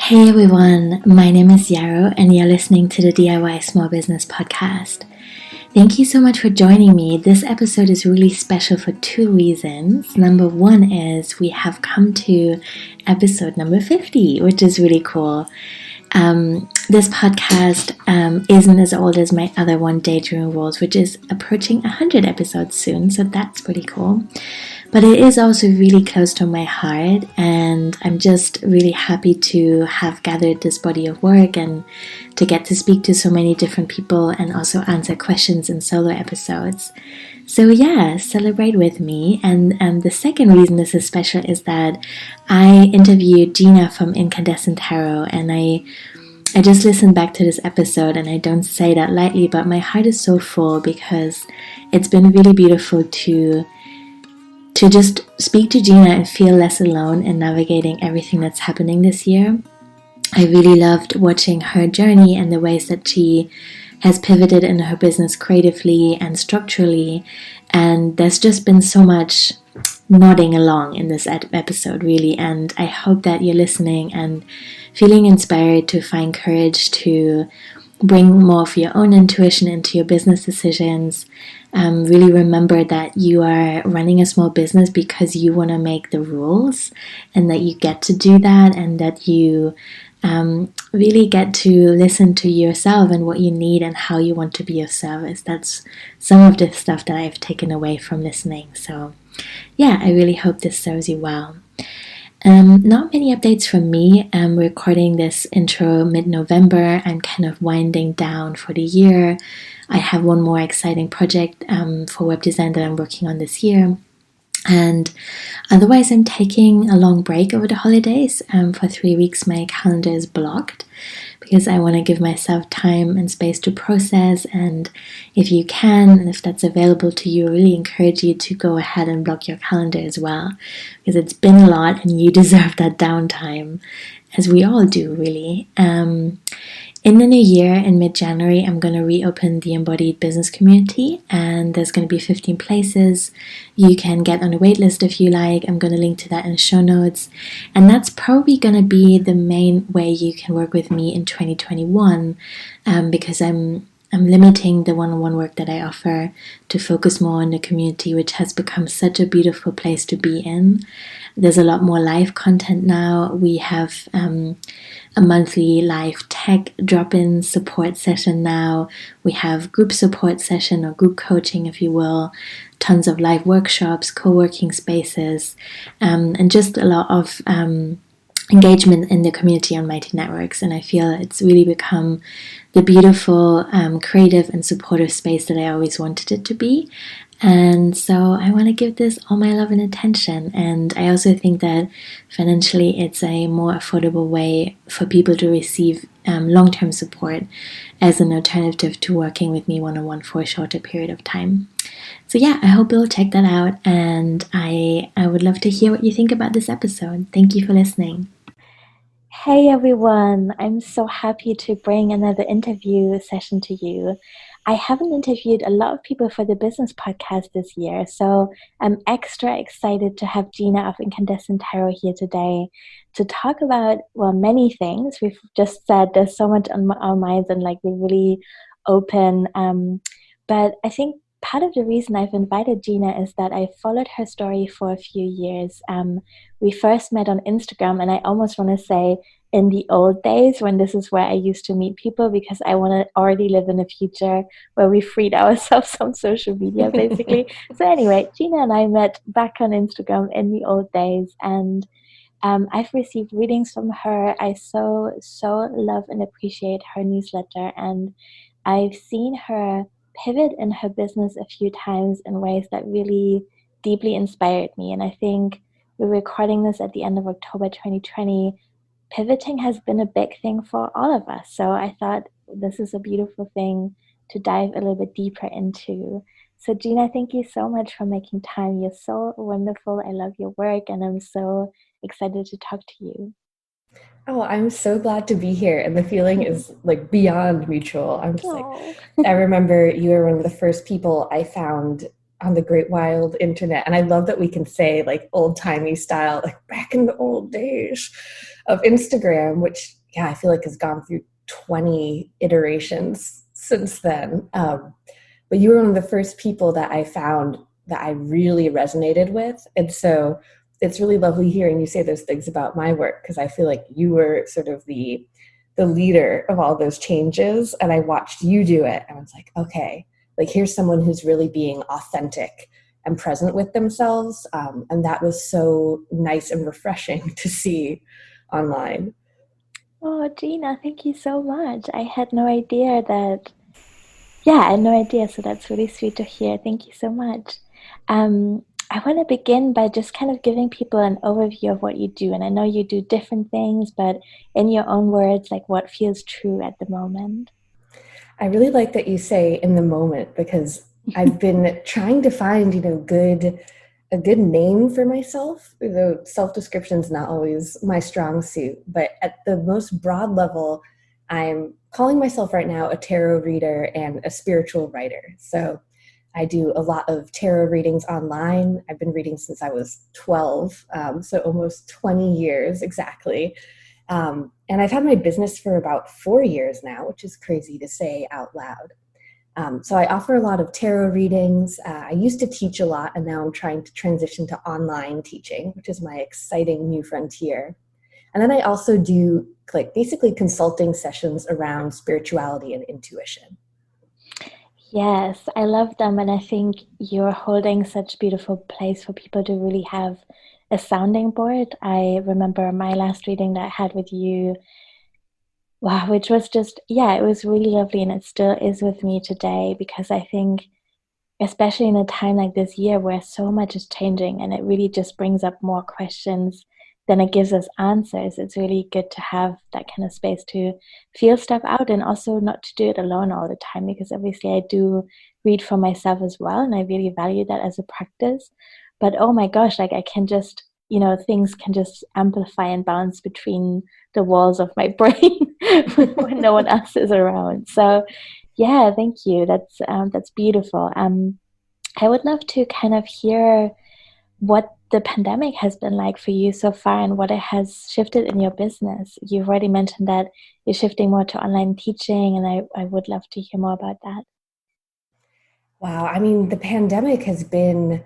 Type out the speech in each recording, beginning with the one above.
Hey everyone, my name is Yarrow and you're listening to the DIY Small Business Podcast. Thank you so much for joining me. This episode is really special for two reasons. Number one is we have come to episode number 50, which is really cool. This podcast isn't as old as my other one, Daydream Rules, which is approaching 100 episodes soon, so that's pretty cool. But it is also really close to my heart, and I'm just really happy to have gathered this body of work and to get to speak to so many different people and also answer questions in solo episodes. So yeah, celebrate with me. And the second reason this is special is that I interviewed Gina from Incandescent Tarot, and I just listened back to this episode, and I don't say that lightly, but my heart is so full because it's been really beautiful to just speak to Gina and feel less alone in navigating everything that's happening this year. I really loved watching her journey and the ways that she has pivoted in her business creatively and structurally, and there's just been so much nodding along in this episode, really, and I hope that you're listening and feeling inspired to find courage to bring more of your own intuition into your business decisions. Really remember that you are running a small business because you want to make the rules and that you get to do that, and that you really get to listen to yourself and what you need and how you want to be of service. That's some of the stuff that I've taken away from listening. So yeah, I really hope this serves you well. Not many updates from me. I'm recording this intro mid-November. I'm kind of winding down for the year. I have one more exciting project for web design that I'm working on this year. And otherwise, I'm taking a long break over the holidays. For 3 weeks, my calendar is blocked because I want to give myself time and space to process. And if you can, and if that's available to you, I really encourage you to go ahead and block your calendar as well, because it's been a lot and you deserve that downtime, as we all do, really. In the new year, in mid-January, I'm going to reopen the Embodied Business community, and there's going to be 15 places. You can get on a wait list if you like. I'm going to link to that in the show notes. And that's probably going to be the main way you can work with me in 2021, because I'm limiting the one-on-one work that I offer to focus more on the community, which has become such a beautiful place to be in. There's a lot more live content now. We have a monthly live tech drop-in support session now. We have group support session or group coaching, if you will, tons of live workshops, co-working spaces, and just a lot of engagement in the community on Mighty Networks. And I feel it's really become the beautiful, creative and supportive space that I always wanted it to be. And so I want to give this all my love and attention. And I also think that financially it's a more affordable way for people to receive long-term support as an alternative to working with me one-on-one for a shorter period of time. So yeah, I hope you'll check that out, and I would love to hear what you think about this episode. Thank you for listening. Hey everyone, I'm so happy to bring another interview session to you. I haven't interviewed a lot of people for the business podcast this year, so I'm extra excited to have Gina of Incandescent Tarot here today to talk about, well, many things. We've just said there's so much on our minds and like we're really open, but I think part of the reason I've invited Gina is that I followed her story for a few years. We first met on Instagram, and I almost want to say in the old days when this is where I used to meet people, because I want to already live in a future where we freed ourselves from social media, basically. So anyway, Gina and I met back on Instagram in the old days, and I've received readings from her. I so love and appreciate her newsletter, and I've seen her pivot in her business a few times in ways that really deeply inspired me. And I think we're recording this at the end of October 2020. Pivoting has been a big thing for all of us. So I thought this is a beautiful thing to dive a little bit deeper into. So Gina, thank you so much for making time. You're so wonderful. I love your work, and I'm so excited to talk to you. Oh, I'm so glad to be here. And the feeling is like beyond mutual. I'm just like, I remember you were one of the first people I found on the great wild internet. And I love that we can say like old timey style, like back in the old days of Instagram, which I feel like has gone through 20 iterations since then. But you were one of the first people that I found that I really resonated with. And so it's really lovely hearing you say those things about my work, because I feel like you were sort of the leader of all those changes. And I watched you do it. And I was like, okay, like here's someone who's really being authentic and present with themselves. And that was so nice and refreshing to see online. Oh, Gina, thank you so much. I had no idea that. Yeah, I had no idea. So that's really sweet to hear. Thank you so much. I want to begin by just kind of giving people an overview of what you do. And I know you do different things, but in your own words, like what feels true at the moment? I really like that you say in the moment, because I've been trying to find, a good name for myself, though self-description is not always my strong suit. But at the most broad level, I'm calling myself right now a tarot reader and a spiritual writer. So I do a lot of tarot readings online. I've been reading since I was 12, so almost 20 years exactly. And I've had my business for about 4 years now, which is crazy to say out loud. So I offer a lot of tarot readings. I used to teach a lot, and now I'm trying to transition to online teaching, which is my exciting new frontier. And then I also do like basically consulting sessions around spirituality and intuition. Yes, I love them. And I think you're holding such beautiful place for people to really have a sounding board. I remember my last reading that I had with you. Wow, which was just, yeah, it was really lovely. And it still is with me today, because I think, especially in a time like this year where so much is changing and it really just brings up more questions than it gives us answers, it's really good to have that kind of space to feel stuff out, and also not to do it alone all the time, because obviously I do read for myself as well, and I really value that as a practice. But oh my gosh, like I can just, things can just amplify and bounce between the walls of my brain when no one else is around. So yeah, thank you. That's beautiful. I would love to kind of hear what the pandemic has been like for you so far, and what it has shifted in your business. You've already mentioned that you're shifting more to online teaching, and I would love to hear more about that. Wow. I mean, the pandemic has been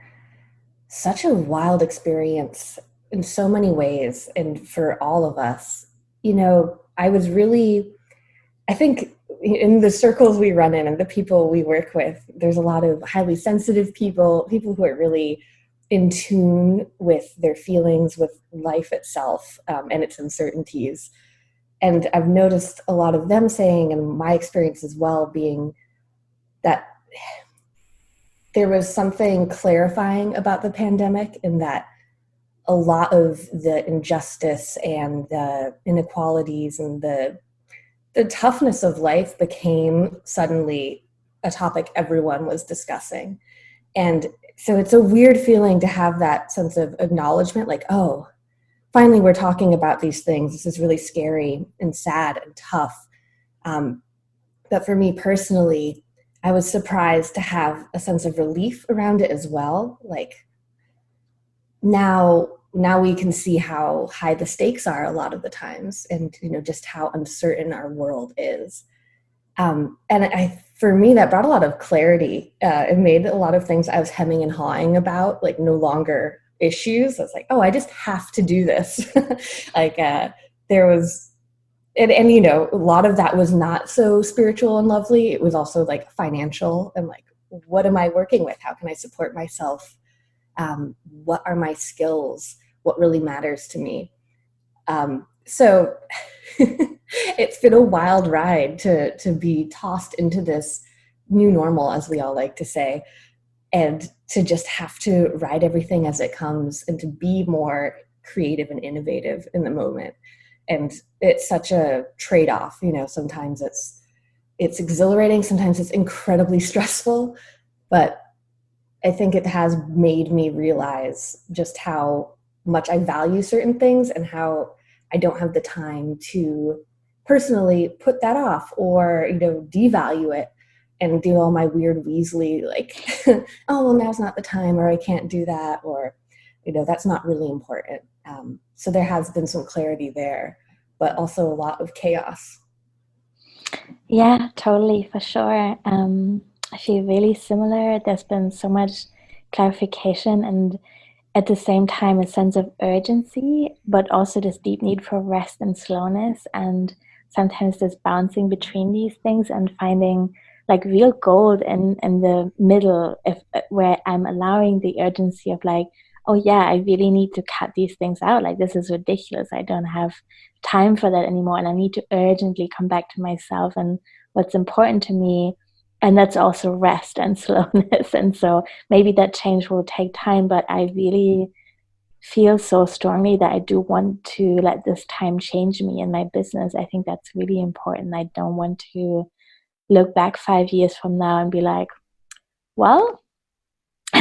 such a wild experience in so many ways, and for all of us. I think in the circles we run in and the people we work with, there's a lot of highly sensitive people who are really in tune with their feelings, with life itself, and its uncertainties. And I've noticed a lot of them saying, and my experience as well being, that there was something clarifying about the pandemic, in that a lot of the injustice and the inequalities and the toughness of life became suddenly a topic everyone was discussing. And so it's a weird feeling to have that sense of acknowledgement, like, oh, finally we're talking about these things. This is really scary and sad and tough. But for me personally, I was surprised to have a sense of relief around it as well. Like now we can see how high the stakes are a lot of the times, and just how uncertain our world is. For me, that brought a lot of clarity. It made a lot of things I was hemming and hawing about, like, no longer issues. I was like, oh, I just have to do this. There was, and a lot of that was not so spiritual and lovely. It was also like financial, and like, what am I working with? How can I support myself? What are my skills? What really matters to me? So it's been a wild ride to be tossed into this new normal, as we all like to say, and to just have to ride everything as it comes, and to be more creative and innovative in the moment. And it's such a trade-off. Sometimes it's exhilarating, sometimes it's incredibly stressful, but I think it has made me realize just how much I value certain things, and how I don't have the time to personally put that off or, devalue it. and do all my weird Weasley, like, oh, well, now's not the time, or I can't do that, or, that's not really important. So there has been some clarity there, but also a lot of chaos. Yeah, totally, for sure. I feel really similar. There's been so much clarification and at the same time a sense of urgency, but also this deep need for rest and slowness, and sometimes this bouncing between these things and finding like real gold in the middle, if where I'm allowing the urgency of like, oh yeah, I really need to cut these things out. Like, this is ridiculous. I don't have time for that anymore, and I need to urgently come back to myself and what's important to me. And that's also rest and slowness. And so maybe that change will take time, but I really feel so strongly that I do want to let this time change me in my business. I think that's really important. I don't want to look back 5 years from now and be like, well, I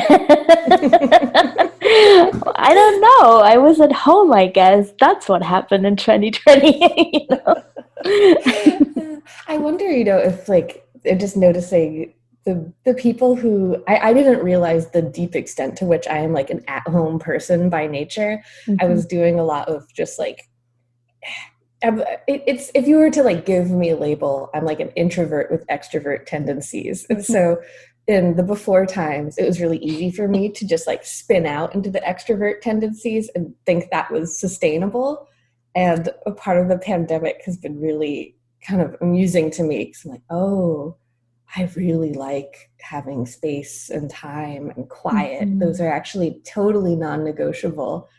don't know. I was at home, I guess. That's what happened in 2020. I wonder, if like, just noticing the people who I didn't realize the deep extent to which I am like an at-home person by nature. Mm-hmm. I was doing a lot of just like, it's, if you were to like give me a label, I'm like an introvert with extrovert tendencies. And so in the before times, it was really easy for me to just like spin out into the extrovert tendencies and think that was sustainable. And a part of the pandemic has been really kind of amusing to me, because I'm like, oh, I really like having space and time and quiet. Mm-hmm. Those are actually totally non-negotiable.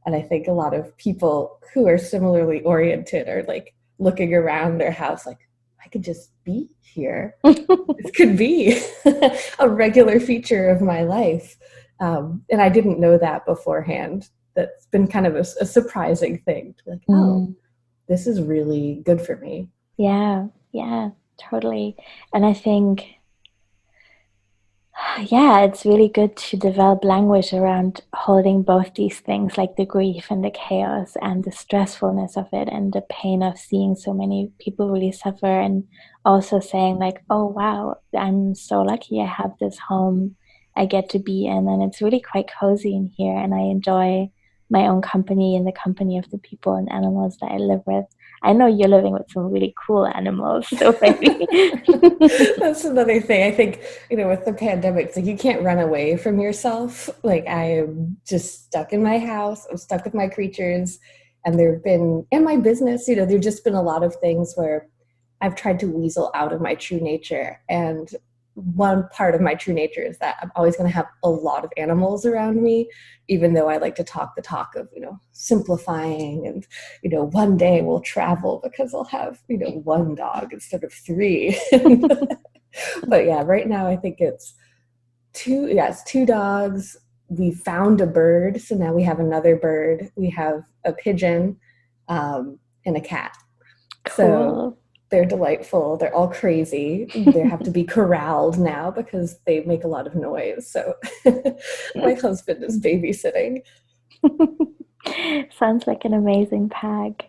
And I think a lot of people who are similarly oriented are like looking around their house like, I could just be here. This could be a regular feature of my life. And I didn't know that beforehand. That's been kind of a surprising thing. Like, oh, this is really good for me. Yeah, totally. And I think, yeah, it's really good to develop language around holding both these things, like the grief and the chaos and the stressfulness of it and the pain of seeing so many people really suffer, and also saying like, oh wow, I'm so lucky I have this home I get to be in, and it's really quite cozy in here, and I enjoy my own company and the company of the people and animals that I live with. I know you're living with some really cool animals, so maybe. That's another thing. I think, with the pandemic, it's like you can't run away from yourself. Like, I am just stuck in my house. I'm stuck with my creatures. And there have been, in my business, there've just been a lot of things where I've tried to weasel out of my true nature. And one part of my true nature is that I'm always going to have a lot of animals around me, even though I like to talk the talk of, simplifying and, one day we'll travel because I'll have, one dog instead of 3. But yeah, right now I think it's 2. Yeah, it's 2 dogs. We found a bird. So now we have another bird. We have a pigeon and a cat. Cool. So they're delightful. They're all crazy. They have to be corralled now because they make a lot of noise. So my husband is babysitting. Sounds like an amazing pack.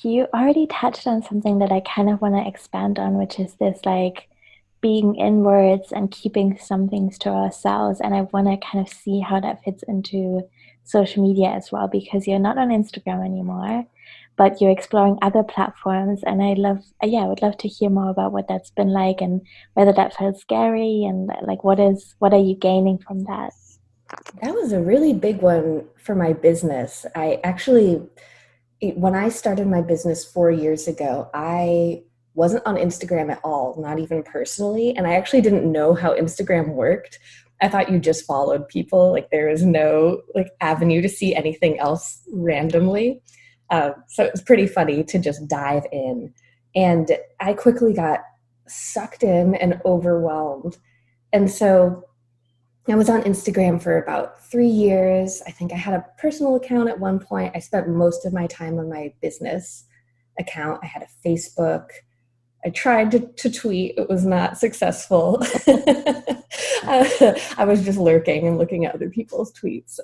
You already touched on something that I kind of want to expand on, which is this like being inwards and keeping some things to ourselves. And I want to kind of see how that fits into social media as well, because you're not on Instagram anymore, but you're exploring other platforms. And I would love to hear more about what that's been like and whether that felt scary and like, what are you gaining from that? That was a really big one for my business. When I started my business 4 years ago, I wasn't on Instagram at all, not even personally. And I actually didn't know how Instagram worked. I thought you just followed people. Like, there is no like avenue to see anything else randomly. So it was pretty funny to just dive in. And I quickly got sucked in and overwhelmed. And so I was on Instagram for about 3 years. I think I had a personal account at one point. I spent most of my time on my business account. I had a Facebook. I tried to tweet. It was not successful. I was just lurking and looking at other people's tweets,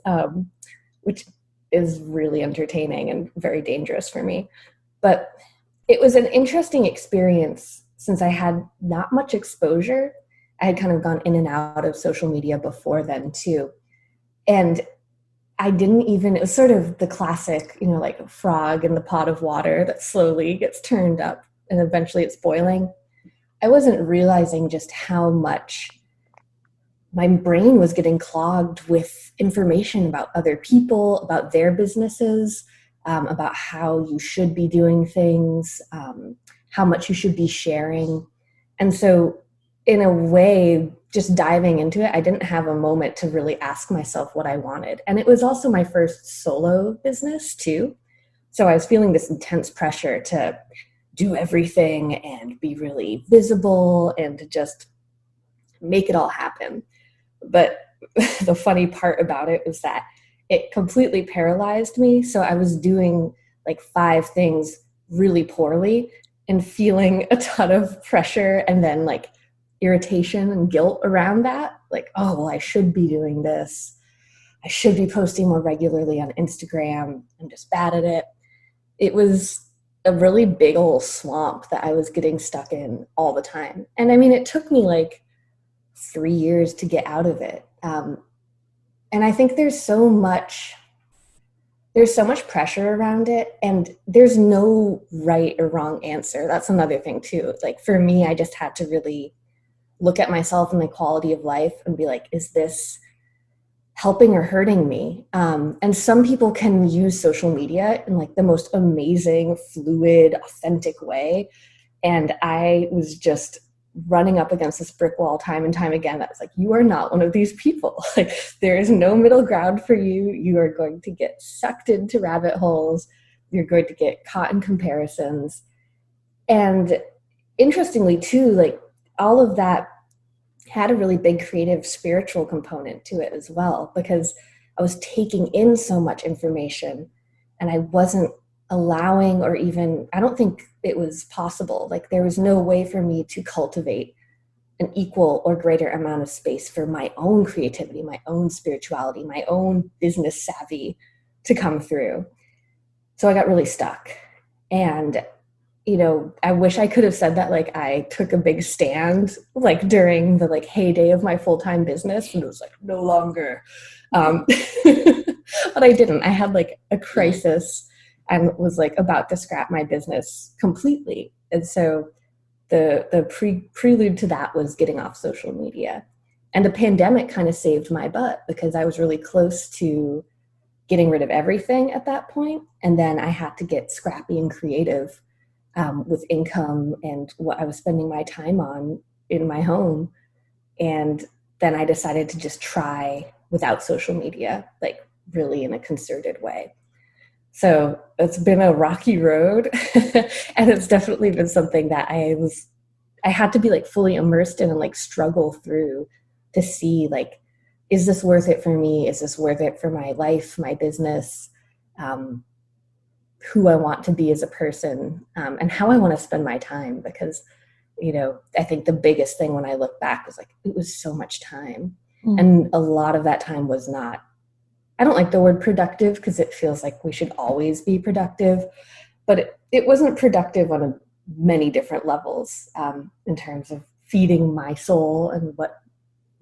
which is really entertaining and very dangerous for me. But it was an interesting experience since I had not much exposure, I had kind of gone in and out of social media before then too. And I didn't even, it was sort of the classic, like a frog in the pot of water that slowly gets turned up and eventually it's boiling. I wasn't realizing just how much my brain was getting clogged with information about other people, about their businesses, about how you should be doing things, how much you should be sharing. And so in a way, just diving into it, I didn't have a moment to really ask myself what I wanted. And it was also my first solo business too. So I was feeling this intense pressure to do everything and be really visible and to just make it all happen. But the funny part about it was that it completely paralyzed me. So I was doing like 5 things really poorly and feeling a ton of pressure and then like irritation and guilt around that. Like, oh, well, I should be doing this. I should be posting more regularly on Instagram. I'm just bad at it. It was a really big old swamp that I was getting stuck in all the time. And I mean, it took me like 3 years to get out of it. And I think there's so much pressure around it, and there's no right or wrong answer. That's another thing too. Like for me, I just had to really look at myself and my quality of life and be like, is this helping or hurting me? And some people can use social media in like the most amazing, fluid, authentic way. And I was just running up against this brick wall time and time again. That was like, you are not one of these people. Like there is no middle ground for you. You are going to get sucked into rabbit holes. You're going to get caught in comparisons. And interestingly too, like all of that had a really big creative spiritual component to it as well, because I was taking in so much information and I wasn't allowing, or even, I don't think it was possible. Like there was no way for me to cultivate an equal or greater amount of space for my own creativity, my own spirituality, my own business savvy to come through. So I got really stuck. And I wish I could have said that like I took a big stand like during the like heyday of my full-time business, and it was like no longer. But I didn't. I had like a crisis and was like about to scrap my business completely. And so the prelude to that was getting off social media. And the pandemic kind of saved my butt because I was really close to getting rid of everything at that point. And then I had to get scrappy and creative with income and what I was spending my time on in my home. And then I decided to just try without social media, like really in a concerted way. So it's been a rocky road and it's definitely been something that I had to be like fully immersed in and like struggle through to see like, is this worth it for me? Is this worth it for my life, my business? Who I want to be as a person, and how I want to spend my time. Because, I think the biggest thing when I look back was like, it was so much time. And a lot of that time was not, I don't like the word productive because it feels like we should always be productive, but it wasn't productive on many different levels in terms of feeding my soul and what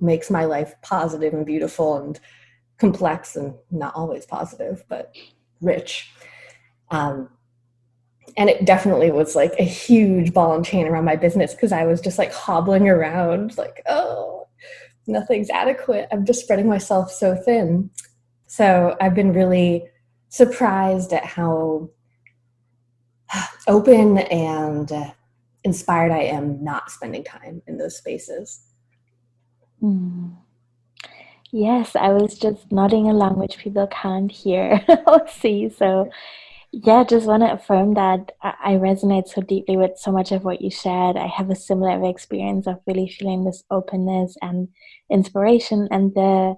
makes my life positive and beautiful and complex, and not always positive, but rich. And it definitely was like a huge ball and chain around my business because I was just like hobbling around like, oh, nothing's adequate. I'm just spreading myself so thin. So I've been really surprised at how open and inspired I am not spending time in those spaces. Yes, I was just nodding along, which people can't hear or see. So yeah, just want to affirm that I resonate so deeply with so much of what you shared. I have a similar experience of really feeling this openness and inspiration, and the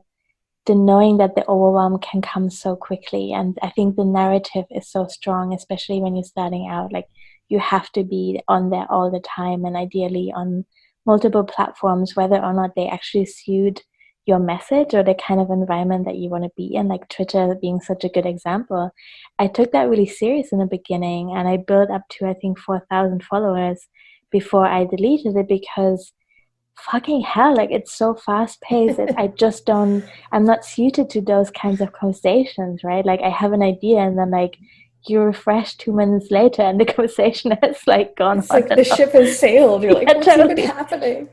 knowing that the overwhelm can come so quickly. And I think the narrative is so strong, especially when you're starting out. Like you have to be on there all the time, and ideally on multiple platforms, whether or not they actually suit your message or the kind of environment that you want to be in, like Twitter being such a good example. I took that really serious in the beginning, and I built up to, I think, 4,000 followers before I deleted it, because fucking hell, like it's so fast paced. I'm not suited to those kinds of conversations, right? Like I have an idea and then like you refresh 2 minutes later and the conversation has like gone It's on like and the on. ship has sailed. You're like, Yeah, what's even totally. happening?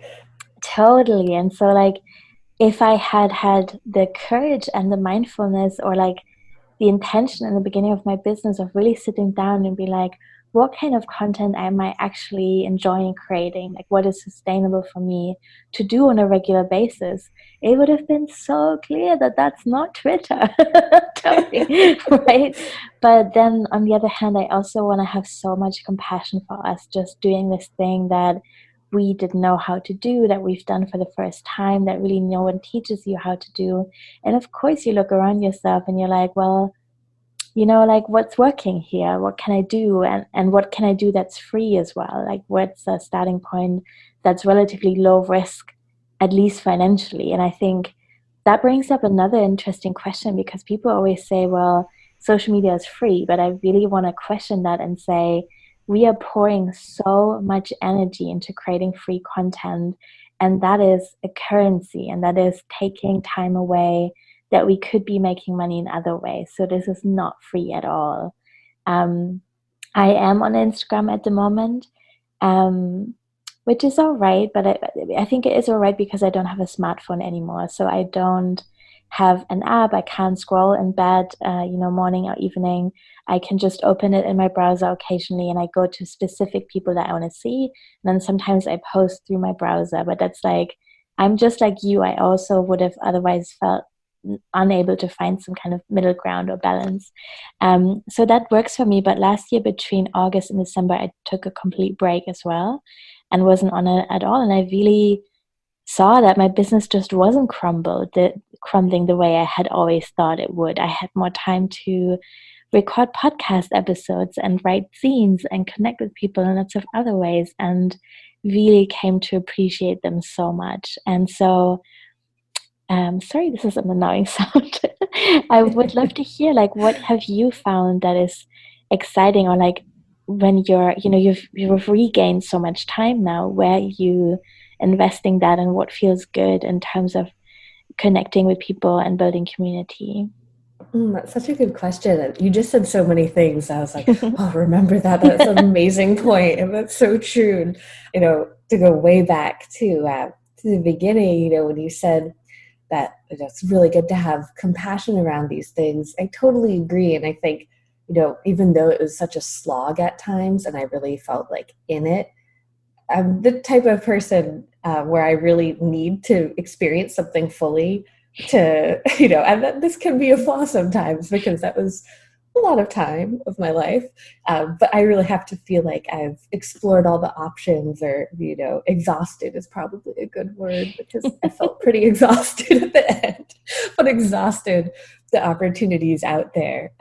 Totally. And so like if I had had the courage and the mindfulness, or like the intention in the beginning of my business of really sitting down and be like, what kind of content am I actually enjoying creating? Like, what is sustainable for me to do on a regular basis? It would have been so clear that that's not Twitter. Totally, right? But then on the other hand, I also want to have so much compassion for us just doing this thing that we didn't know how to do, that we've done for the first time, that really no one teaches you how to do. And of course, you look around yourself and you're like, well, like what's working here? What can I do? And what can I do that's free as well? Like what's a starting point that's relatively low risk, at least financially? And I think that brings up another interesting question, because people always say, well, social media is free, but I really want to question that and say, we are pouring so much energy into creating free content, and that is a currency, and that is taking time away that we could be making money in other ways. So this is not free at all. Um, I am on Instagram at the moment, which is all right, but I think it is all right because I don't have a smartphone anymore. So I don't have an app. I can't scroll in bed, morning or evening. I can just open it in my browser occasionally, and I go to specific people that I want to see. And then sometimes I post through my browser, but that's like, I'm just like you. I also would have otherwise felt unable to find some kind of middle ground or balance. So that works for me. But last year, between August and December, I took a complete break as well and wasn't on it at all. And I really saw that my business just wasn't crumbling the way I had always thought it would. I had more time to record podcast episodes and write scenes and connect with people in lots of other ways, and really came to appreciate them so much. And so sorry, this is an annoying sound. I would love to hear, like, what have you found that is exciting, or like when you've regained so much time now, where are you investing that, and what feels good in terms of connecting with people and building community? That's such a good question. You just said so many things. I was like, oh, remember that. That's an amazing point. And that's so true. And, to go way back to the beginning, when you said that it's really good to have compassion around these things, I totally agree. And I think, even though it was such a slog at times and I really felt like in it, I'm the type of person where I really need to experience something fully to, and this can be a flaw sometimes because that was a lot of time of my life. But I really have to feel like I've explored all the options, or, exhausted is probably a good word, because I felt pretty exhausted at the end, but exhausted the opportunities out there.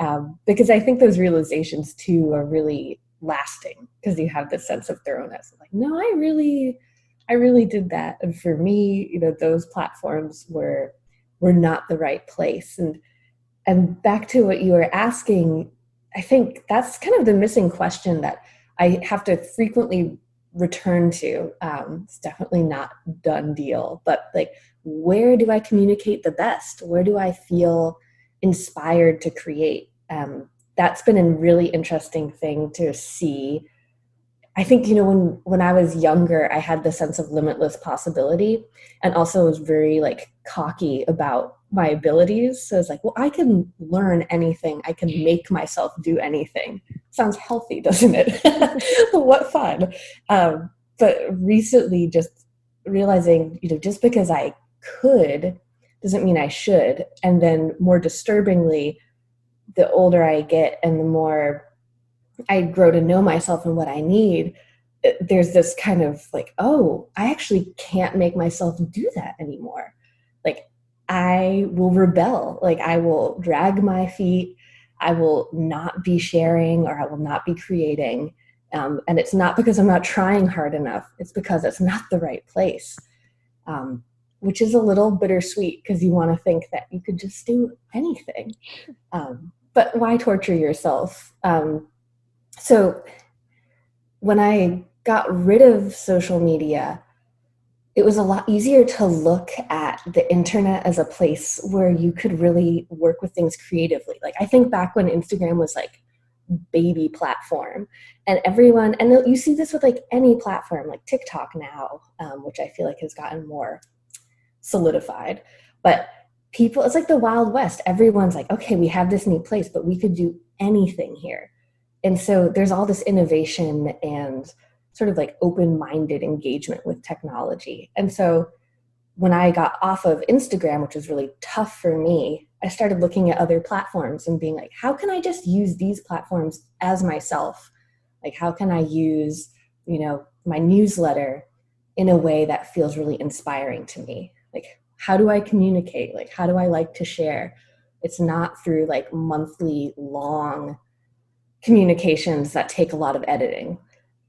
Because I think those realizations too are really lasting, because you have this sense of thoroughness. Like, no, I really did that. And for me, those platforms were not the right place. And back to what you were asking, I think that's kind of the missing question that I have to frequently return to. It's definitely not a done deal, but like, where do I communicate the best? Where do I feel inspired to create? That's been a really interesting thing to see. I think, when I was younger, I had the sense of limitless possibility, and also was very like cocky about my abilities. So it's like, well, I can learn anything. I can make myself do anything. Sounds healthy, doesn't it? What fun. But recently just realizing, just because I could doesn't mean I should. And then more disturbingly, the older I get and the more I grow to know myself and what I need, there's this kind of like, oh, I actually can't make myself do that anymore. Like, I will rebel. Like, I will drag my feet. I will not be sharing, or I will not be creating. And it's not because I'm not trying hard enough. It's because it's not the right place, which is a little bittersweet, because you want to think that you could just do anything. But why torture yourself? So when I got rid of social media, it was a lot easier to look at the internet as a place where you could really work with things creatively. Like, I think back when Instagram was like baby platform, and everyone, and you see this with like any platform, like TikTok now, which I feel like has gotten more solidified, but people, it's like the Wild West. Everyone's like, okay, we have this neat place, but we could do anything here. And so there's all this innovation and sort of like open-minded engagement with technology. And so when I got off of Instagram, which was really tough for me, I started looking at other platforms and being like, how can I just use these platforms as myself? Like, how can I use, my newsletter in a way that feels really inspiring to me? Like, how do I communicate? Like, how do I like to share? It's not through like monthly long communications that take a lot of editing.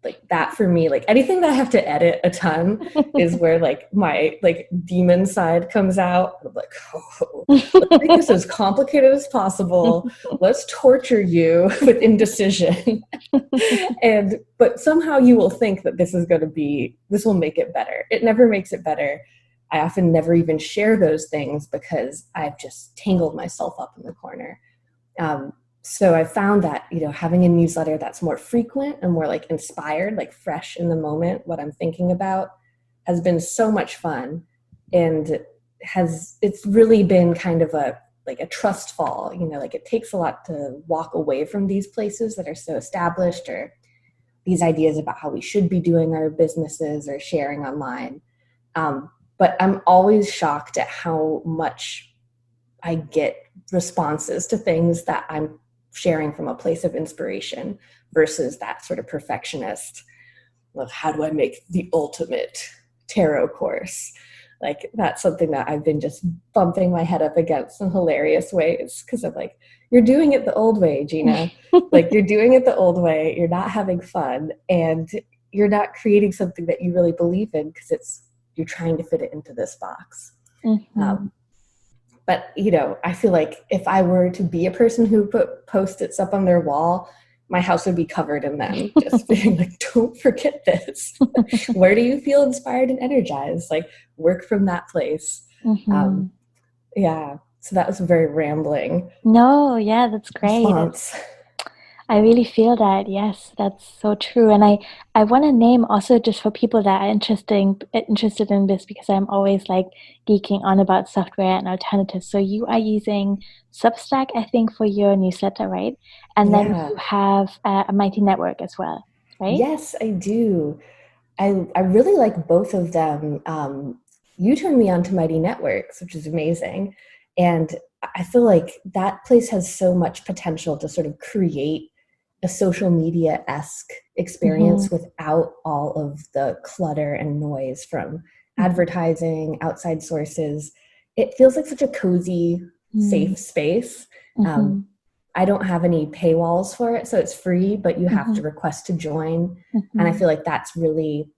Like, that for me, like anything that I have to edit a ton is where like my like demon side comes out. I'm like, oh, let's make this as complicated as possible. Let's torture you with indecision. But somehow you will think that this will make it better. It never makes it better. I often never even share those things because I've just tangled myself up in the corner. So I found that, having a newsletter that's more frequent and more like inspired, like fresh in the moment, what I'm thinking about, has been so much fun. And it's really been kind of a trust fall, like it takes a lot to walk away from these places that are so established, or these ideas about how we should be doing our businesses or sharing online. But I'm always shocked at how much I get responses to things that I'm sharing from a place of inspiration versus that sort of perfectionist of how do I make the ultimate tarot course. Like, that's something that I've been just bumping my head up against in hilarious ways, because I'm like, you're doing it the old way, Gina. Like, you're doing it the old way. You're not having fun, and you're not creating something that you really believe in because you're trying to fit it into this box. Mm-hmm. But, I feel like if I were to be a person who put Post-its up on their wall, my house would be covered in them, just being like, don't forget this. Where do you feel inspired and energized? Like, work from that place. Mm-hmm. Yeah. So that was very rambling. No, yeah, that's great. I really feel that. Yes, that's so true. And I want to name also, just for people that are interested in this, because I'm always like geeking on about software and alternatives. So you are using Substack, I think, for your newsletter, right? And then you have a Mighty Network as well, right? Yes, I do. I really like both of them. You turned me on to Mighty Networks, which is amazing. And I feel like that place has so much potential to sort of create a social media-esque experience without all of the clutter and noise from advertising, outside sources. It feels like such a cozy, safe space. I don't have any paywalls for it, so it's free, but you have to request to join. And I feel like that's really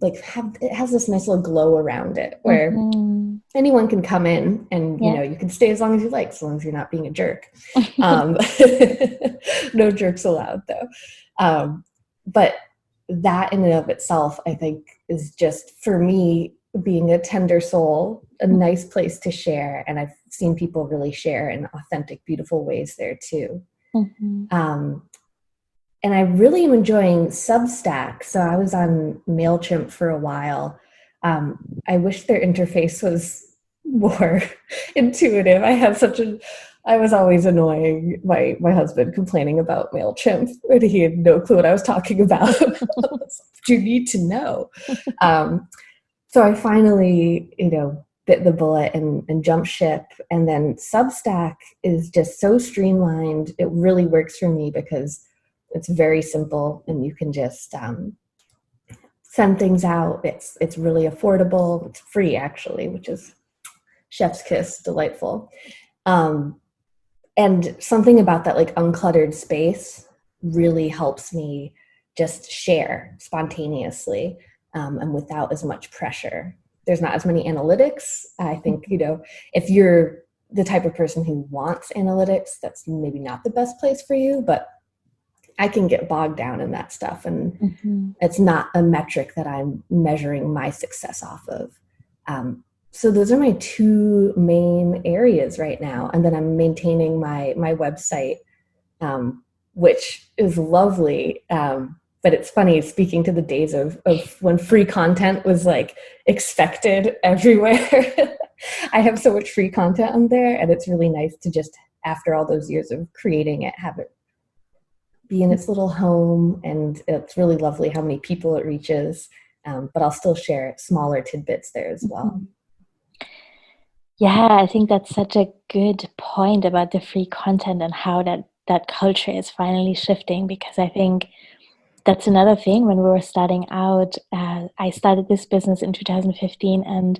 it has this nice little glow around it where anyone can come in and, you can stay as long as you like, as long as you're not being a jerk. No jerks allowed, though. But that in and of itself, I think, is just, for me, being a tender soul, a nice place to share. And I've seen people really share in authentic, beautiful ways there too. And I really am enjoying Substack. So I was on MailChimp for a while. I wish their interface was more intuitive. I was always annoying my husband, complaining about MailChimp, and he had no clue what I was talking about. You need to know. So I finally, bit the bullet and jumped ship. And then Substack is just so streamlined. It really works for me because it's very simple, and you can just send things out. It's really affordable. It's free, actually, which is chef's kiss, delightful. And something about that uncluttered space really helps me just share spontaneously and without as much pressure. There's not as many analytics. I think, if you're the type of person who wants analytics, that's maybe not the best place for you, but I can get bogged down in that stuff, and Mm-hmm. it's not a metric that I'm measuring my success off of. So those are my two main areas right now. And then I'm maintaining my website, which is lovely. But it's funny, speaking to the days of when free content was like expected everywhere. I have so much free content on there, and it's really nice to just, after all those years of creating it, have it be in its little home. And it's really lovely how many people it reaches. But I'll still share smaller tidbits there as well. Mm-hmm. Yeah, I think that's such a good point about the free content and how that culture is finally shifting, because I think that's another thing. When we were starting out, I started this business in 2015, and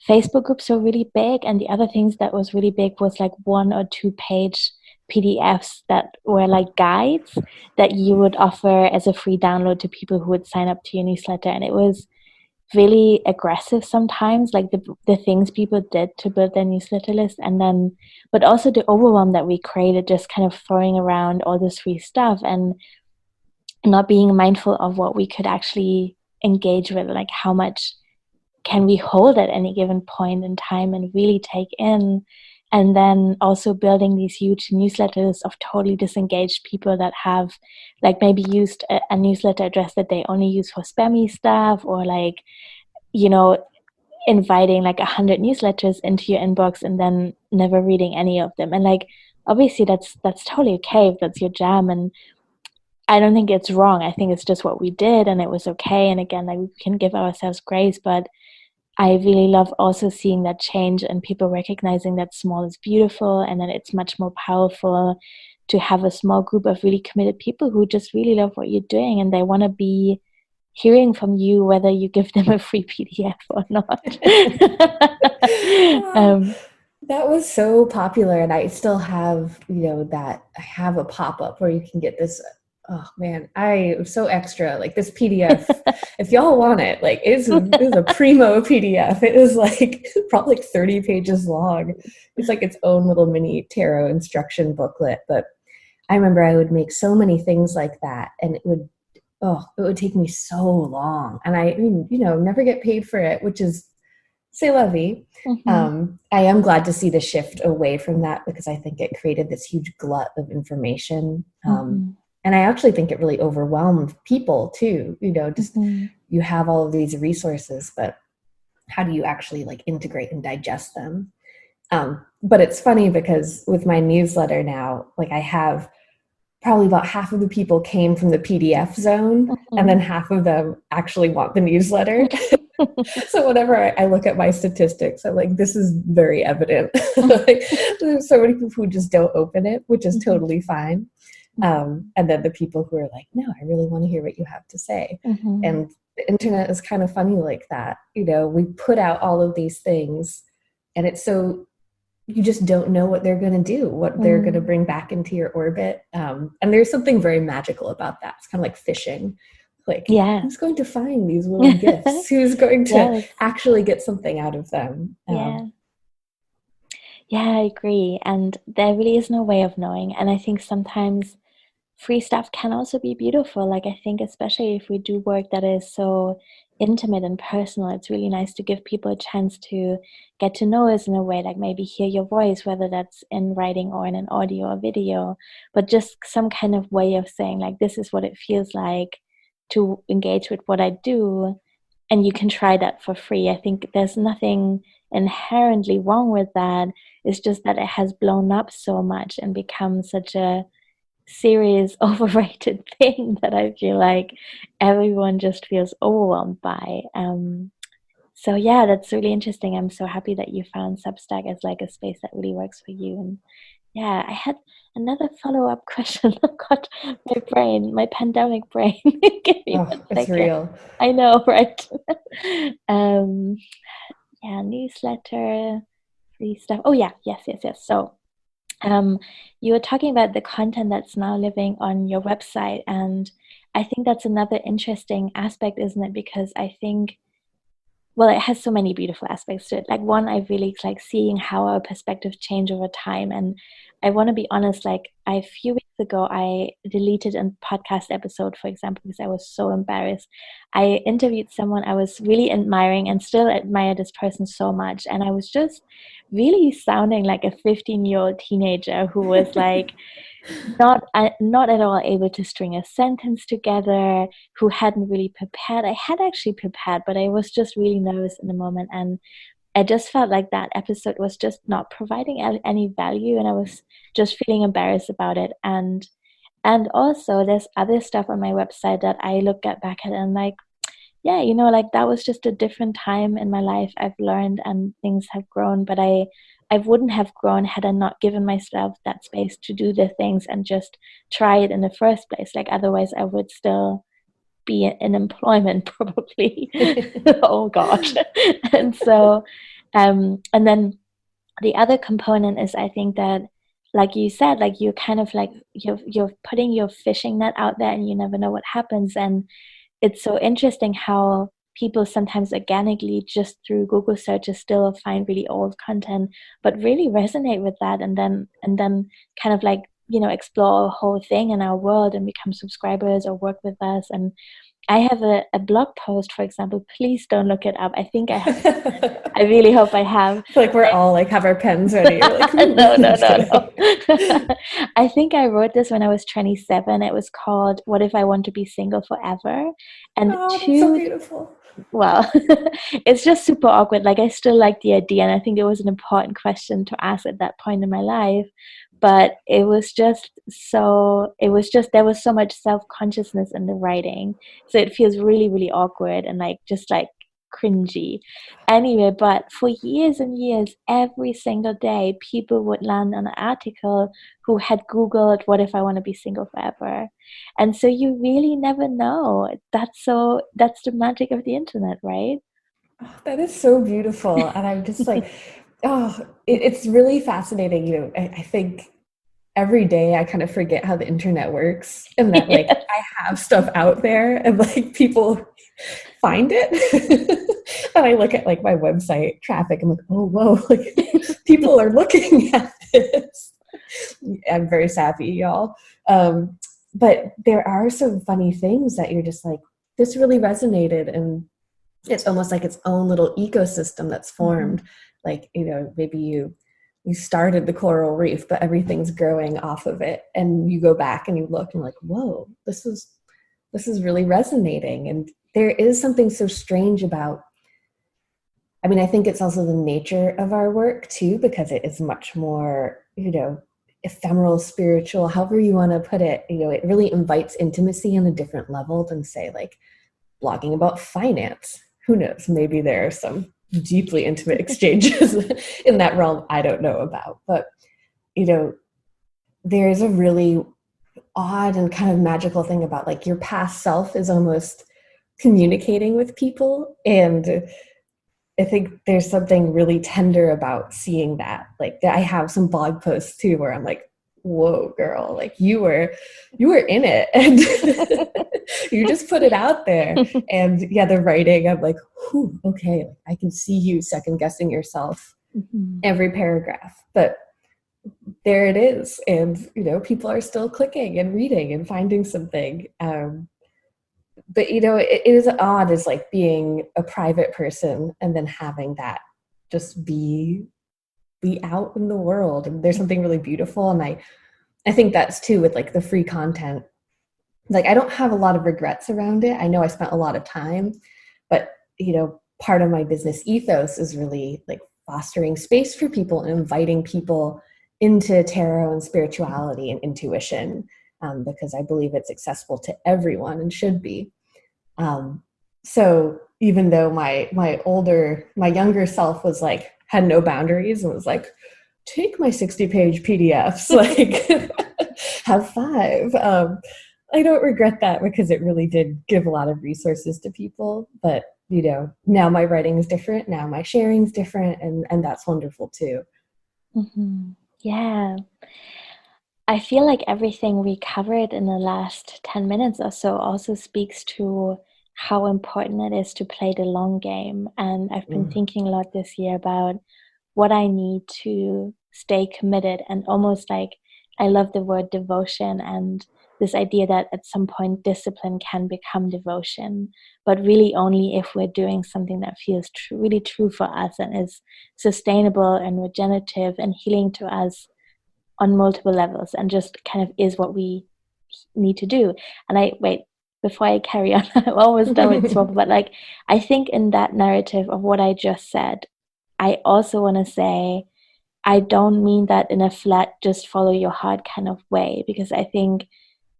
Facebook groups were really big. And the other things that was really big was like 1 or 2 page PDFs that were like guides that you would offer as a free download to people who would sign up to your newsletter. And it was really aggressive sometimes, like the things people did to build their newsletter list. And then, but also the overwhelm that we created, just kind of throwing around all this free stuff and not being mindful of what we could actually engage with, like how much can we hold at any given point in time and really take in. And then also building these huge newsletters of totally disengaged people that have like maybe used a newsletter address that they only use for spammy stuff, or like, you know, inviting like 100 newsletters into your inbox and then never reading any of them. And like, obviously that's totally okay if that's your jam. And I don't think it's wrong. I think it's just what we did, and it was okay. And again, like, we can give ourselves grace, but I really love also seeing that change and people recognizing that small is beautiful, and that it's much more powerful to have a small group of really committed people who just really love what you're doing, and they want to be hearing from you whether you give them a free PDF or not. That was so popular, and I still have, that I have a pop-up where you can get this. Oh man, I am so extra. Like this PDF, if y'all want it, like it is a primo PDF. It is like probably like 30 pages long. It's like its own little mini tarot instruction booklet. But I remember I would make so many things like that, and it would take me so long. And I never get paid for it, which is c'est la vie. Mm-hmm. I am glad to see the shift away from that, because I think it created this huge glut of information. And I actually think it really overwhelmed people too. Just you have all of these resources, but how do you actually like integrate and digest them? But it's funny because with my newsletter now, like I have probably about half of the people came from the PDF zone, and then half of them actually want the newsletter. So whenever I look at my statistics, I'm like, this is very evident. Like, there's so many people who just don't open it, which is totally fine. And then the people who are like, no, I really want to hear what you have to say. And the internet is kind of funny like that. We put out all of these things, and it's so, you just don't know what they're going to do, what they're going to bring back into your orbit. And there's something very magical about that. It's kind of like fishing. Like, who's going to find these little gifts? Who's going to actually get something out of them? Yeah, I agree. And there really is no way of knowing. And I think sometimes free stuff can also be beautiful. Like, I think especially if we do work that is so intimate and personal, it's really nice to give people a chance to get to know us in a way, like maybe hear your voice, whether that's in writing or in an audio or video, but just some kind of way of saying like, this is what it feels like to engage with what I do. And you can try that for free. I think there's nothing inherently wrong with that. It's just that it has blown up so much and become such a serious, overrated thing that I feel like everyone just feels overwhelmed by. So yeah, that's really interesting. I'm so happy that you found Substack as like a space that really works for you. And yeah, I had another follow-up question. Oh God, my pandemic brain. Give me one It's second. real. I know, right? Yeah, newsletter, free stuff. Oh yeah, yes. So you were talking about the content that's now living on your website, and I think that's another interesting aspect, isn't it? Because I think, well, it has so many beautiful aspects to it. Like, one, I really like seeing how our perspectives change over time, and I want to be honest, like a few weeks ago, I deleted a podcast episode, for example, because I was so embarrassed. I interviewed someone I was really admiring and still admire this person so much. And I was just really sounding like a 15-year-old teenager who was like, not at all able to string a sentence together, who hadn't really prepared. I had actually prepared, but I was just really nervous in the moment, and I just felt like that episode was just not providing any value, and I was just feeling embarrassed about it. And also there's other stuff on my website that I look back at and like, yeah, like that was just a different time in my life. I've learned and things have grown, but I wouldn't have grown had I not given myself that space to do the things and just try it in the first place. Like otherwise I would still be in employment probably. Oh gosh. And so and then the other component is, I think that, like you said, like you're kind of like you're putting your fishing net out there and you never know what happens. And it's so interesting how people sometimes organically just through Google searches still find really old content, but really resonate with that, and then kind of like, explore a whole thing in our world and become subscribers or work with us. And I have a blog post, for example. Please don't look it up. I think I have. I really hope I have. Like we're all like have our pens ready. Like, no. I think I wrote this when I was 27. It was called "What If I Want to Be Single Forever?" And that's so beautiful. Well, it's just super awkward. Like I still like the idea, and I think it was an important question to ask at that point in my life. But there was so much self-consciousness in the writing. So it feels really, really awkward and like just like cringy. Anyway, but for years and years, every single day, people would land on an article who had Googled, "What if I want to be single forever?" And so you really never know. That's the magic of the internet, right? Oh, that is so beautiful. And I'm just like, it's really fascinating. I think every day I kind of forget how the internet works, and that like I have stuff out there and like people find it. And I look at like my website traffic, I'm like, oh whoa, like people are looking at this. I'm very savvy, y'all. But there are some funny things that you're just like, this really resonated, and it's almost like its own little ecosystem that's formed. Mm-hmm. Like, maybe you started the coral reef, but everything's growing off of it. And you go back and you look and like, whoa, this is really resonating. And there is something so strange about, I think it's also the nature of our work too, because it is much more, ephemeral, spiritual, however you want to put it. It really invites intimacy on a different level than say like blogging about finance. Who knows? Maybe there are some deeply intimate exchanges in that realm I don't know about. But, there's a really odd and kind of magical thing about like your past self is almost communicating with people. And I think there's something really tender about seeing that. Like I have some blog posts too where I'm like, whoa, girl, like you were in it and you just put it out there. And yeah, the writing, I'm like, whew, okay, I can see you second guessing yourself every paragraph, but there it is. And, people are still clicking and reading and finding something. But, it is odd as like being a private person and then having that just be out in the world. And there's something really beautiful. And I think that's too with like the free content. Like I don't have a lot of regrets around it. I know I spent a lot of time, but, part of my business ethos is really like fostering space for people and inviting people into tarot and spirituality and intuition, because I believe it's accessible to everyone and should be. So even though my younger self was like, had no boundaries and was like, take my 60-page PDFs, like have 5. I don't regret that because it really did give a lot of resources to people. But, now my writing is different. Now my sharing is different. And that's wonderful too. Mm-hmm. Yeah. I feel like everything we covered in the last 10 minutes or so also speaks to how important it is to play the long game. And I've been thinking a lot this year about what I need to stay committed, and almost like, I love the word devotion, and this idea that at some point discipline can become devotion, but really only if we're doing something that feels really true for us and is sustainable and regenerative and healing to us on multiple levels, and just kind of is what we need to do. And before I carry on, I'm almost done with swap, but like, I think in that narrative of what I just said, I also want to say, I don't mean that in a flat, just follow your heart kind of way, because I think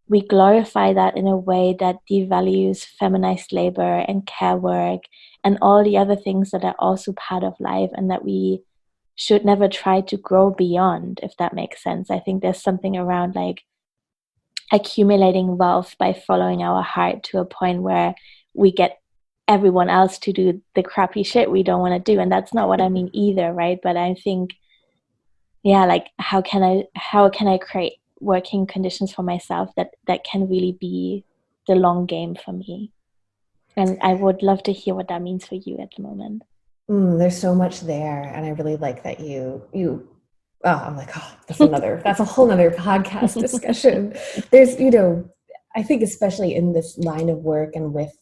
we glorify that in a way that devalues feminized labor and care work and all the other things that are also part of life, and that we should never try to grow beyond, if that makes sense. I think there's something around like accumulating wealth by following our heart to a point where we get everyone else to do the crappy shit we don't want to do. And that's not what I mean either, right? But I think, yeah, like how can I create working conditions for myself that can really be the long game for me? And I would love to hear what that means for you at the moment. There's so much there, and I really like that you. Oh, I'm like, oh, that's a whole nother podcast discussion. There's, I think especially in this line of work and with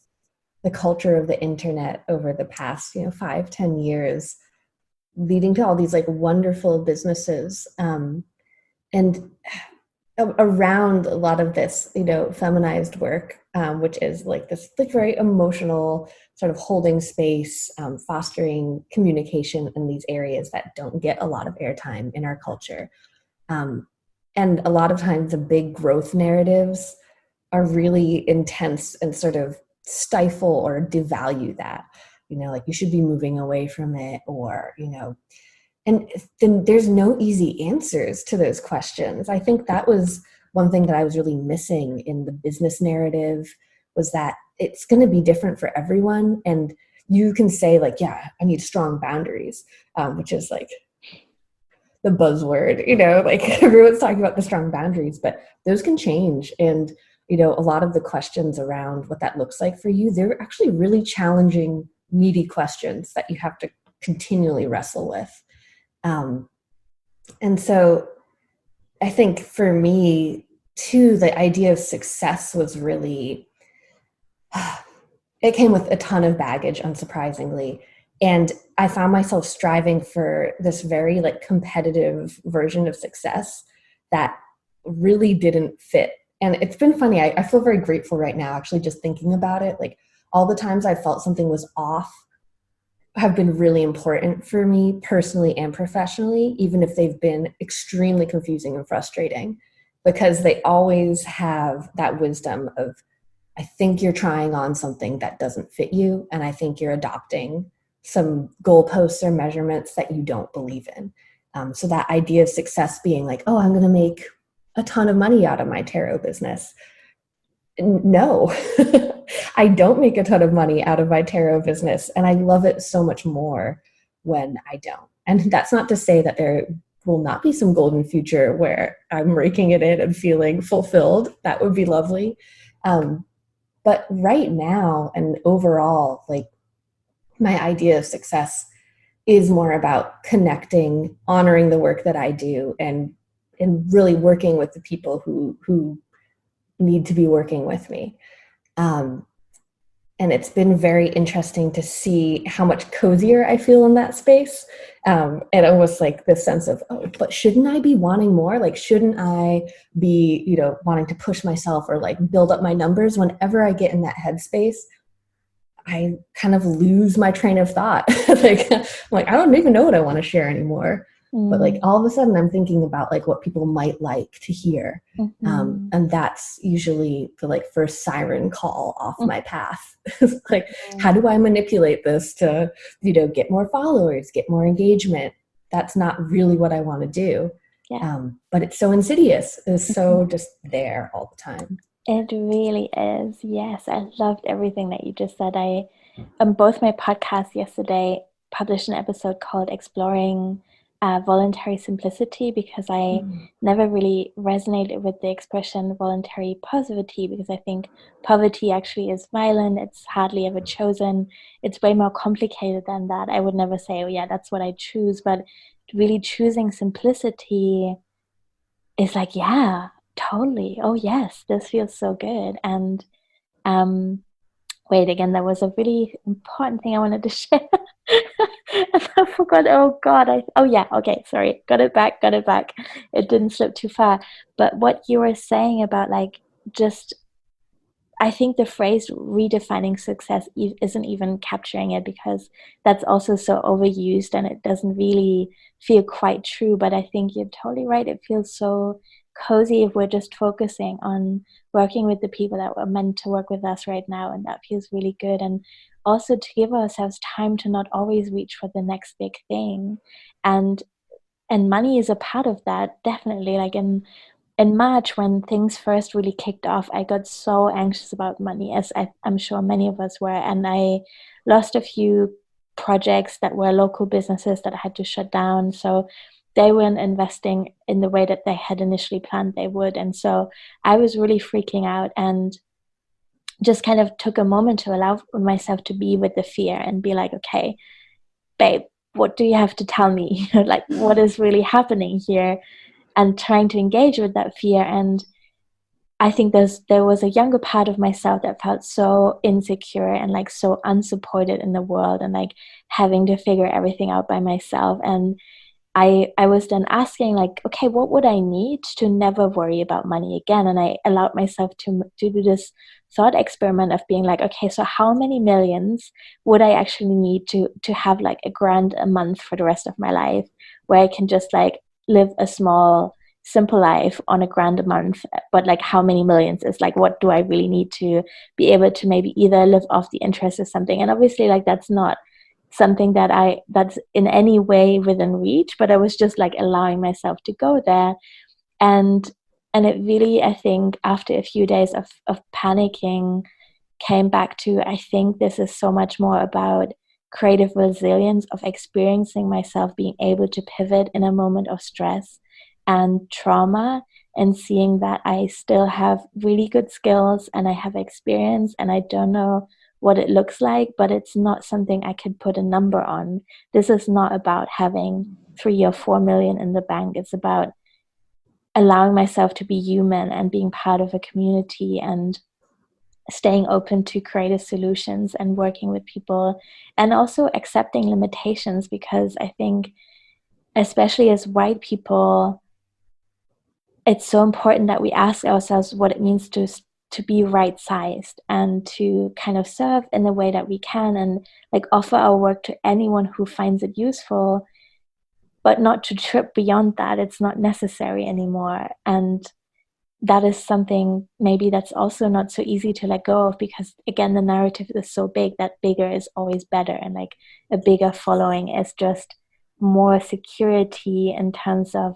the culture of the internet over the past, 5-10 years, leading to all these like wonderful businesses, and around a lot of this, feminized work, which is like this like very emotional sort of holding space, fostering communication in these areas that don't get a lot of airtime in our culture. And a lot of times the big growth narratives are really intense and sort of stifle or devalue that, like you should be moving away from it, or, and then there's no easy answers to those questions. I think that was one thing that I was really missing in the business narrative, was that it's going to be different for everyone. And you can say like, yeah, I need strong boundaries, which is like the buzzword, like everyone's talking about the strong boundaries, but those can change. And, a lot of the questions around what that looks like for you, they're actually really challenging, meaty questions that you have to continually wrestle with. And so I think for me too, the idea of success was really, it came with a ton of baggage, unsurprisingly. And I found myself striving for this very like competitive version of success that really didn't fit. And it's been funny. I feel very grateful right now, actually, just thinking about it. Like all the times I felt something was off have been really important for me personally and professionally, even if they've been extremely confusing and frustrating, because they always have that wisdom of, I think you're trying on something that doesn't fit you, and I think you're adopting some goalposts or measurements that you don't believe in. So that idea of success being like, oh, I'm going to make a ton of money out of my tarot business. No, I don't make a ton of money out of my tarot business, and I love it so much more when I don't. And that's not to say that there will not be some golden future where I'm raking it in and feeling fulfilled. That would be lovely. But right now and overall, like my idea of success is more about connecting, honoring the work that I do, and really working with the people who need to be working with me. And it's been very interesting to see how much cozier I feel in that space. And almost like this sense of, oh, but shouldn't I be wanting more? Like, shouldn't I be, wanting to push myself or like build up my numbers? Whenever I get in that headspace, I kind of lose my train of thought. I'm like, I don't even know what I want to share anymore. But like all of a sudden I'm thinking about like what people might like to hear. And that's usually the like first siren call off my path. Like, how do I manipulate this to, get more followers, get more engagement? That's not really what I want to do. Yeah. But it's so insidious. It's so just there all the time. It really is. Yes. I loved everything that you just said. I, both my podcasts yesterday published an episode called Exploring voluntary simplicity, because I never really resonated with the expression voluntary positivity, because I think poverty actually is violent. It's hardly ever chosen. It's way more complicated than that. I would never say, oh yeah, that's what I choose. But really choosing simplicity is like, yeah, totally. Oh yes, this feels so good. And wait, again, there was a really important thing I wanted to share. And I forgot. Oh God. Oh yeah. Okay. Sorry. Got it back. It didn't slip too far. But what you were saying about like just, I think the phrase redefining success isn't even capturing it, because that's also so overused and it doesn't really feel quite true. But I think you're totally right. It feels so cozy if we're just focusing on working with the people that were meant to work with us right now. And that feels really good. And also to give ourselves time to not always reach for the next big thing. And money is a part of that, definitely. Like in March, when things first really kicked off, I got so anxious about money, as I'm sure many of us were. And I lost a few projects that were local businesses that I had to shut down. So they weren't investing in the way that they had initially planned they would. And so I was really freaking out, and just kind of took a moment to allow myself to be with the fear and be like, okay, babe, what do you have to tell me? Like, what is really happening here? And trying to engage with that fear. And I think there was a younger part of myself that felt so insecure and like so unsupported in the world, and like having to figure everything out by myself. And I was then asking like, okay, what would I need to never worry about money again? And I allowed myself to do this thought experiment of being like, okay, so how many millions would I actually need to have like $1,000 a month for the rest of my life, where I can just like live a small, simple life on $1,000 a month? But like, how many millions is like, what do I really need to be able to maybe either live off the interest or something? And obviously, like, that's not something that's in any way within reach, but I was just like allowing myself to go there. And it really, I think, after a few days of panicking, came back to, I think this is so much more about creative resilience, of experiencing myself being able to pivot in a moment of stress and trauma, and seeing that I still have really good skills and I have experience, and I don't know what it looks like, but it's not something I could put a number on. This is not about having 3 or 4 million in the bank. It's about allowing myself to be human and being part of a community, and staying open to creative solutions and working with people, and also accepting limitations. Because I think, especially as white people, it's so important that we ask ourselves what it means to be right-sized and to kind of serve in the way that we can, and like offer our work to anyone who finds it useful, but not to trip beyond that. It's not necessary anymore. And that is something maybe that's also not so easy to let go of, because again, the narrative is so big that bigger is always better, and like a bigger following is just more security in terms of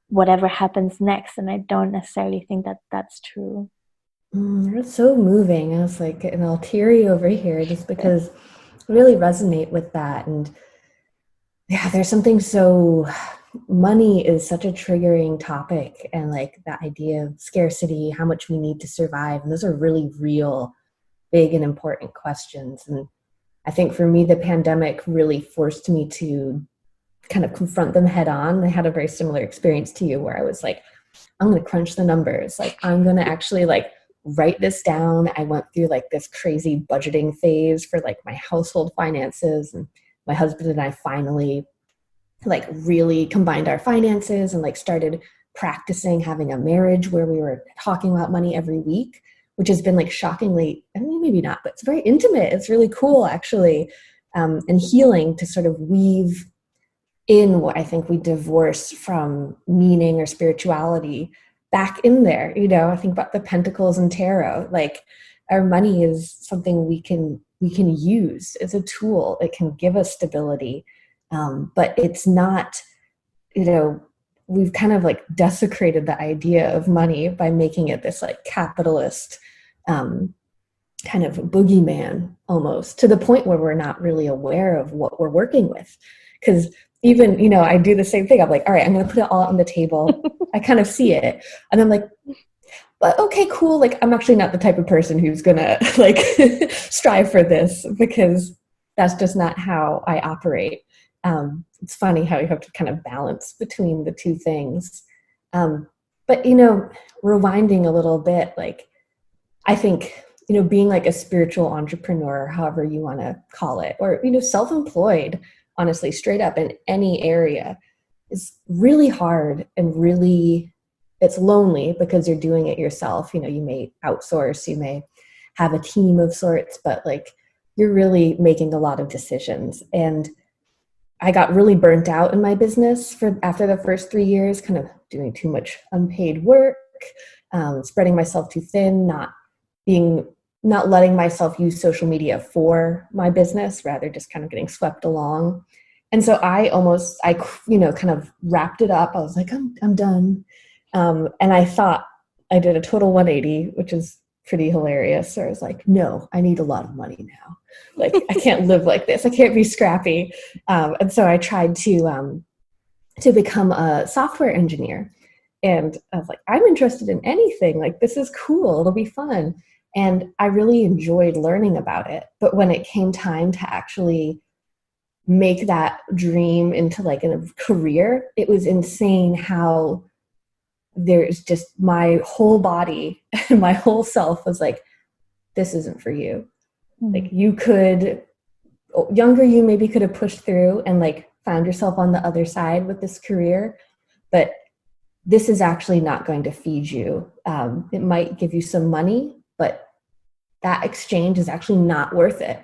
whatever happens next. And I don't necessarily think that that's true. It's so moving. I was like, and I'll teary over here just because I really resonate with that. And yeah, there's something so, money is such a triggering topic, and like that idea of scarcity, how much we need to survive. And those are really real, big and important questions. And I think for me, the pandemic really forced me to kind of confront them head on. I had a very similar experience to you, where I was like, I'm going to crunch the numbers. Like, I'm going to actually like write this down. I went through like this crazy budgeting phase for like my household finances, and my husband and I finally like really combined our finances and like started practicing having a marriage where we were talking about money every week, which has been like shockingly, I mean, maybe not, but it's very intimate. It's really cool, actually, and healing to sort of weave in what I think we divorce from meaning or spirituality back in there. You know, I think about the pentacles and tarot. Like, our money is something we can use. It's a tool. It can give us stability, but it's not, you know, we've kind of like desecrated the idea of money by making it this like capitalist kind of boogeyman, almost, to the point where we're not really aware of what we're working with. Because even, you know, I do the same thing. I'm like, all right, I'm going to put it all on the table. I kind of see it. And I'm like, but okay, cool. Like, I'm actually not the type of person who's going to like strive for this, because that's just not how I operate. It's funny how you have to kind of balance between the two things. But, you know, rewinding a little bit, like, I think, you know, being like a spiritual entrepreneur, however you want to call it, or, you know, self-employed, honestly, straight up in any area, is really hard and really, it's lonely because you're doing it yourself. You know, you may outsource, you may have a team of sorts, but like, you're really making a lot of decisions. And I got really burnt out in my business after the first 3 years, kind of doing too much unpaid work, spreading myself too thin, not letting myself use social media for my business, rather just kind of getting swept along. And so I you know, kind of wrapped it up. I was like, I'm done. And I thought I did a total 180, which is pretty hilarious. So I was like, no, I need a lot of money now. Like, I can't live like this. I can't be scrappy. And so I tried to become a software engineer. And I was like, I'm interested in anything. Like, this is cool. It'll be fun. And I really enjoyed learning about it. But when it came time to actually make that dream into like a career, it was insane how there's just my whole body and my whole self was like, this isn't for you. Like, younger you maybe could have pushed through and like found yourself on the other side with this career, but this is actually not going to feed you. It might give you some money, but that exchange is actually not worth it.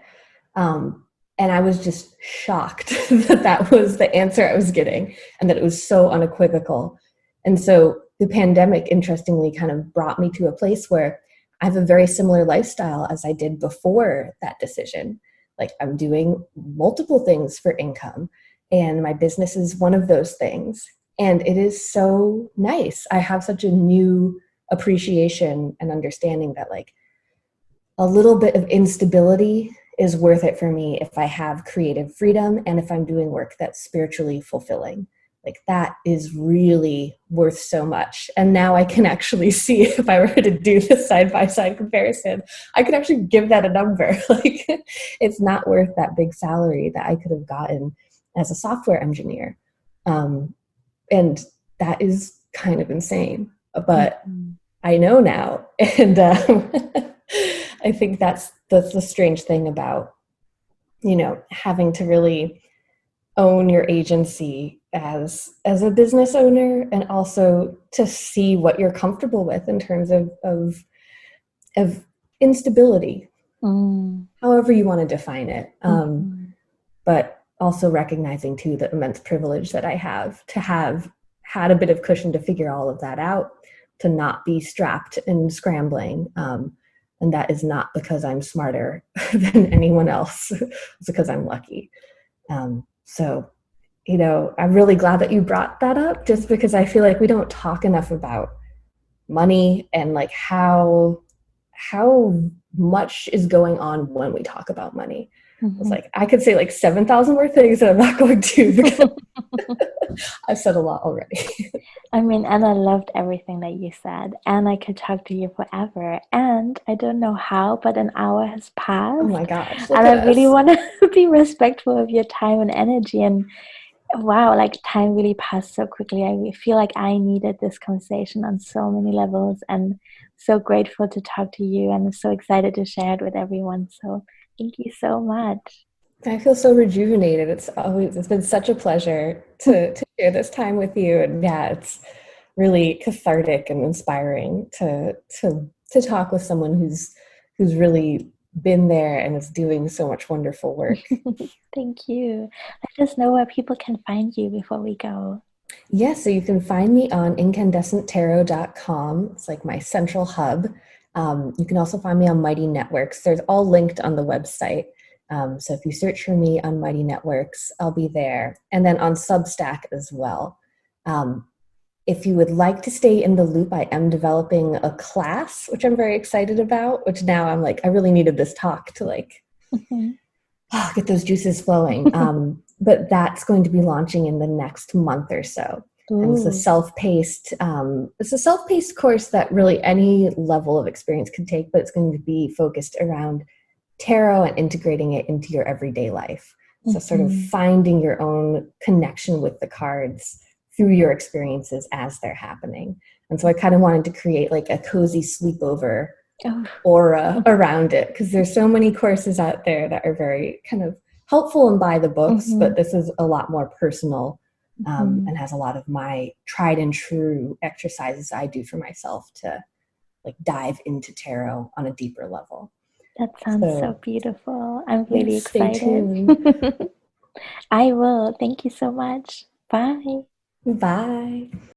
And I was just shocked that was the answer I was getting and that it was so unequivocal. And so the pandemic, interestingly, kind of brought me to a place where I have a very similar lifestyle as I did before that decision. Like, I'm doing multiple things for income, and my business is one of those things. And it is so nice. I have such a new appreciation and understanding that like a little bit of instability is worth it for me if I have creative freedom and if I'm doing work that's spiritually fulfilling. Like, that is really worth so much. And now I can actually see, if I were to do this side-by-side comparison, I could actually give that a number. Like, it's not worth that big salary that I could have gotten as a software engineer. And that is kind of insane. But I know now. And I think that's the strange thing about, you know, having to really own your agency as a business owner, and also to see what you're comfortable with in terms of instability, however you want to define it. But also recognizing too the immense privilege that I have to have had a bit of cushion to figure all of that out, to not be strapped and scrambling. And that is not because I'm smarter than anyone else. It's because I'm lucky. So, you know, I'm really glad that you brought that up, just because I feel like we don't talk enough about money and like how much is going on when we talk about money. It's like, I could say like 7,000 more things that I'm not going to, because I've said a lot already. I mean, and I loved everything that you said, and I could talk to you forever, and I don't know how, but an hour has passed. Oh my gosh. And I really want to be respectful of your time and energy, and wow, like time really passed so quickly. I feel like I needed this conversation on so many levels, and so grateful to talk to you, and I'm so excited to share it with everyone. So thank you so much. I feel so rejuvenated. It's been such a pleasure to share this time with you. And yeah, it's really cathartic and inspiring to talk with someone who's really been there and is doing so much wonderful work. Thank you. Let us know where people can find you before we go. Yes, so you can find me on incandescenttarot.com. It's like my central hub. You can also find me on Mighty Networks. There's all linked on the website. So if you search for me on Mighty Networks, I'll be there. And then on Substack as well. If you would like to stay in the loop, I am developing a class, which I'm very excited about, which now I'm like, I really needed this talk to like get those juices flowing. But that's going to be launching in the next month or so. And it's a self-paced course that really any level of experience can take, but it's going to be focused around tarot and integrating it into your everyday life. So sort of finding your own connection with the cards through your experiences as they're happening. And so I kind of wanted to create like a cozy sleepover aura around it, because there's so many courses out there that are very kind of helpful and by the books, but this is a lot more personal and has a lot of my tried and true exercises I do for myself to like dive into tarot on a deeper level. That sounds so beautiful. I'm really excited. Stay tuned. I will. Thank you so much. Bye. Bye.